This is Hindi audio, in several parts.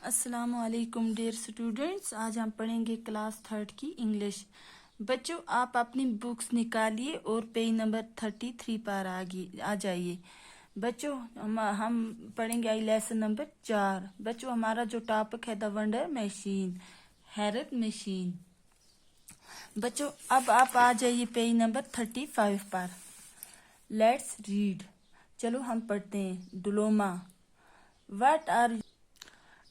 अस्सलामुअलैकुम डियर स्टूडेंट्स। आज हम पढ़ेंगे क्लास थर्ड की इंग्लिश। बच्चों, आप अपनी बुक्स निकालिए और पेज नंबर 33 पर आ जाइए। बच्चों, हम पढ़ेंगे आई लेसन नंबर 4। बच्चों, हमारा जो टॉपिक है द वंडर मशीन, हैरत मशीन। बच्चों, अब आप आ जाइए पेज नंबर 35 पर। Let's read. चलो हम पढ़ते हैं। Dolma, what are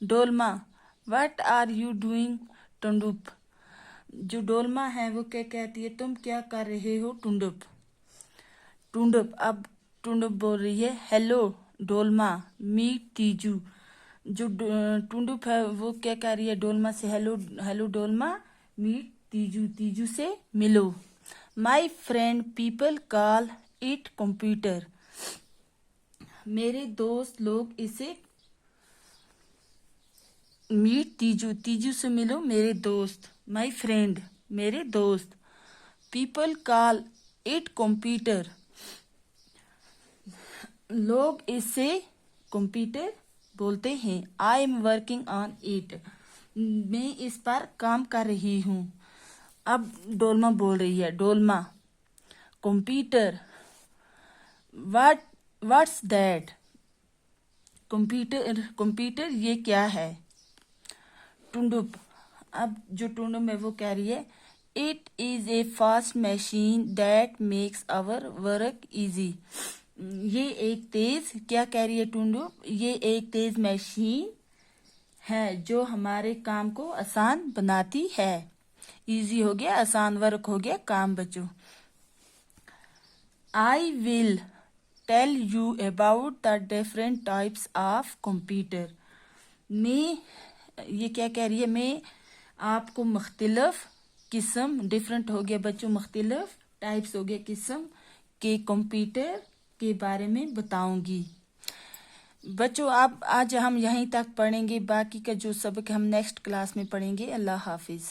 Dolma, what are you doing Tundup. जो डोलमा है वो क्या कहती है, तुम क्या कर रहे हो टुंडुप। टुंडुप, अब टुंडुप बोल रही है हेलो डोलमा, मीट तीजू। जो टुंडुप है वो क्या कह रही है डोलमा से, hello hello Dolma, meet Teeju, Teeju से मिलो। My friend people call it computer, मेरे दोस्त लोग इसे मीट तीजू, तीजू से मिलो मेरे दोस्त। माई फ्रेंड, मेरे दोस्त। पीपल कॉल इट कंप्यूटर, लोग इसे कंप्यूटर बोलते हैं। I am working on it, मैं इस पर काम कर रही हूँ। अब डोलमा बोल रही है, Dolma computer, what's that. Computer, computer ये क्या है। टुंडुप, अब जो टुंडुप है वो कह रही है it is a fast machine that makes our work easy. ये एक तेज, क्या कह रही है टुंडुप, ये एक तेज मशीन है जो हमारे काम को आसान बनाती है। इजी हो गया आसान, वर्क हो गया काम। बच्चों, I will tell you about the different types of computer. मैं, ये क्या कह रही है, मैं आपको मुख्तलिफ किस्म, डिफरेंट हो गया बच्चों, मुख्तलिफ टाइप्स हो गया किस्म के कंप्यूटर के बारे में बताऊंगी। बच्चों, अब आज हम यहीं तक पढ़ेंगे, बाकी का जो सबक हम नेक्स्ट क्लास में पढ़ेंगे। अल्लाह हाफिज।